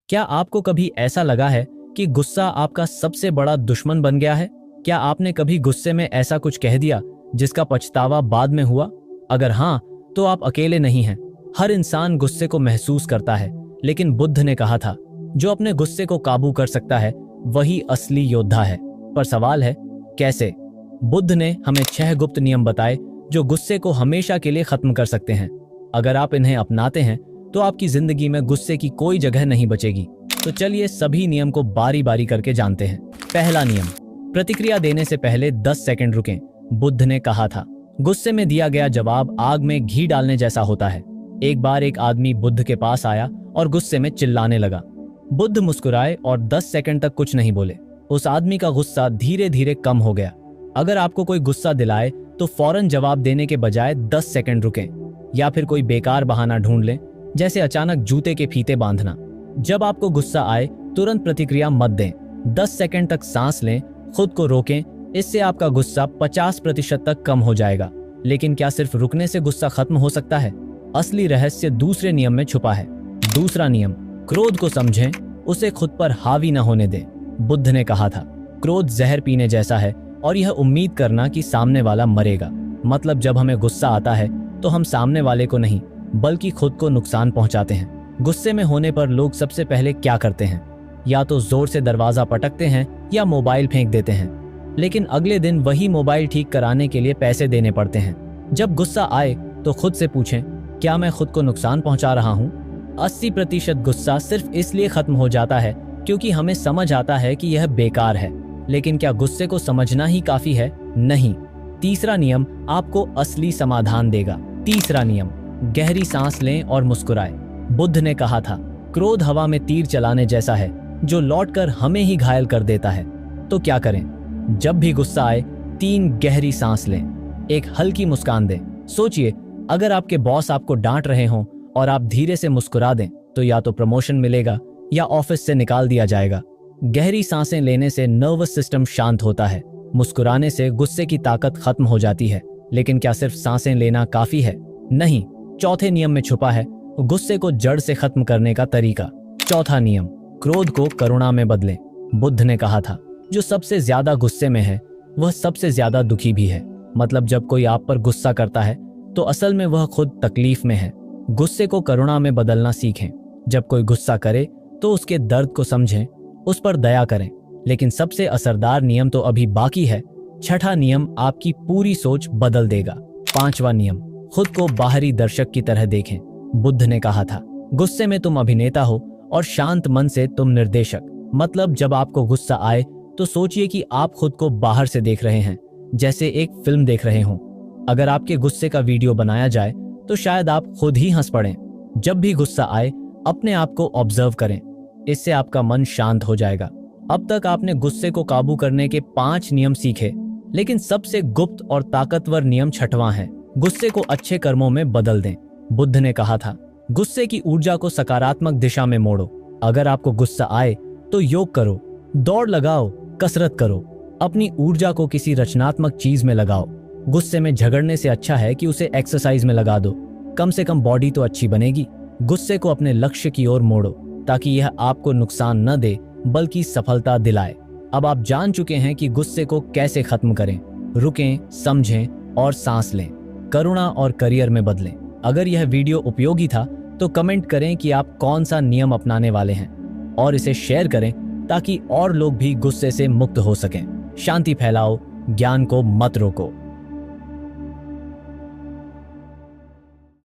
क्या आपको कभी ऐसा लगा है कि गुस्सा आपका सबसे बड़ा दुश्मन बन गया है? क्या आपने कभी गुस्से में ऐसा कुछ कह दिया जिसका पछतावा बाद में हुआ? अगर हाँ, तो आप अकेले नहीं हैं। हर इंसान गुस्से को महसूस करता है, लेकिन बुद्ध ने कहा था, जो अपने गुस्से को काबू कर सकता है वही असली योद्धा है। पर सवाल है, कैसे? बुद्ध ने हमें 6 गुप्त नियम बताए जो गुस्से को हमेशा के लिए खत्म कर सकते हैं। अगर आप इन्हें अपनाते हैं तो आपकी जिंदगी में गुस्से की कोई जगह नहीं बचेगी। तो चलिए सभी नियम को बारी बारी करके जानते हैं। पहला नियम, प्रतिक्रिया देने से पहले 10 सेकंड रुकें। बुद्ध ने कहा था, गुस्से में दिया गया जवाब आग में घी डालने जैसा होता है। एक बार एक आदमी बुद्ध के पास आया और गुस्से में चिल्लाने लगा। बुद्ध मुस्कुराए और 10 सेकंड तक कुछ नहीं बोले। उस आदमी का गुस्सा धीरे धीरे कम हो गया। अगर आपको कोई गुस्सा दिलाए तो फौरन जवाब देने के बजाय 10 सेकंड रुकें, या फिर कोई बेकार बहाना ढूंढ लें, जैसे अचानक जूते के फीते बांधना। जब आपको गुस्सा आए तुरंत प्रतिक्रिया मत दें। 10 सेकंड तक सांस लें, खुद को रोकें। इससे आपका गुस्सा 50% तक कम हो जाएगा। लेकिन क्या सिर्फ रुकने से गुस्सा खत्म हो सकता है? असली रहस्य दूसरे नियम में छुपा है। दूसरा नियम, क्रोध को समझें, उसे खुद पर हावी न होने दें। बुद्ध ने कहा था, क्रोध जहर पीने जैसा है और यह उम्मीद करना कि सामने वाला मरेगा। मतलब जब हमें गुस्सा आता है तो हम सामने वाले को नहीं बल्कि खुद को नुकसान पहुंचाते हैं। गुस्से में होने पर लोग सबसे पहले क्या करते हैं? या तो जोर से दरवाजा पटकते हैं या मोबाइल फेंक देते हैं। लेकिन अगले दिन वही मोबाइल ठीक कराने के लिए पैसे देने पड़ते हैं। जब गुस्सा आए तो खुद से पूछें, क्या मैं खुद को नुकसान पहुंचा रहा हूं? 80% गुस्सा सिर्फ इसलिए खत्म हो जाता है क्योंकि हमें समझ आता है कि यह बेकार है। लेकिन क्या गुस्से को समझना ही काफी है? नहीं। तीसरा नियम आपको असली समाधान देगा। तीसरा नियम, गहरी सांस लें और मुस्कुराएं। बुद्ध ने कहा था, क्रोध हवा में तीर चलाने जैसा है जो लौटकर हमें ही घायल कर देता है। तो क्या करें? जब भी गुस्सा आए 3 गहरी सांस लें, एक हल्की मुस्कान दें। सोचिए, अगर आपके बॉस आपको डांट रहे हों और आप धीरे से मुस्कुरा दें तो या तो प्रमोशन मिलेगा या ऑफिस से निकाल दिया जाएगा। गहरी सांसें लेने से नर्वस सिस्टम शांत होता है। मुस्कुराने से गुस्से की ताकत खत्म हो जाती है। लेकिन क्या सिर्फ सांसें लेना काफी है? नहीं। चौथे नियम में छुपा है गुस्से को जड़ से खत्म करने का तरीका। चौथा नियम, क्रोध को करुणा में बदलें। बुद्ध ने कहा था, जो सबसे ज्यादा गुस्से में है वह सबसे ज्यादा दुखी भी है। मतलब जब कोई आप पर गुस्सा करता है तो असल में वह खुद तकलीफ में है। गुस्से को करुणा में बदलना सीखें। जब कोई गुस्सा करे तो उसके दर्द को समझें, उस पर दया करें। लेकिन सबसे असरदार नियम तो अभी बाकी है। छठा नियम आपकी पूरी सोच बदल देगा। पांचवा नियम, खुद को बाहरी दर्शक की तरह देखें। बुद्ध ने कहा था, गुस्से में तुम अभिनेता हो और शांत मन से तुम निर्देशक। मतलब जब आपको गुस्सा आए तो सोचिए कि आप खुद को बाहर से देख रहे हैं, जैसे एक फिल्म देख रहे हों। अगर आपके गुस्से का वीडियो बनाया जाए तो शायद आप खुद ही हंस पड़ें। जब भी गुस्सा आए अपने आप को ऑब्जर्व करें, इससे आपका मन शांत हो जाएगा। अब तक आपने गुस्से को काबू करने के 5 नियम सीखे, लेकिन सबसे गुप्त और ताकतवर नियम 6वां है, गुस्से को अच्छे कर्मों में बदल दें। बुद्ध ने कहा था, गुस्से की ऊर्जा को सकारात्मक दिशा में मोड़ो। अगर आपको गुस्सा आए तो योग करो, दौड़ लगाओ, कसरत करो। अपनी ऊर्जा को किसी रचनात्मक चीज में लगाओ। गुस्से में झगड़ने से अच्छा है कि उसे एक्सरसाइज में लगा दो। कम से कम बॉडी तो अच्छी बनेगी। गुस्से को अपने लक्ष्य की ओर मोड़ो ताकि यह आपको नुकसान न दे बल्कि सफलता दिलाए। अब आप जान चुके हैं कि गुस्से को कैसे खत्म करें। रुकें, समझें और सांस लें। करुणा और करियर में बदलें। अगर यह वीडियो उपयोगी था तो कमेंट करें कि आप कौन सा नियम अपनाने वाले हैं और इसे शेयर करें ताकि और लोग भी गुस्से से मुक्त हो सकें। शांति फैलाओ, ज्ञान को मत रोको।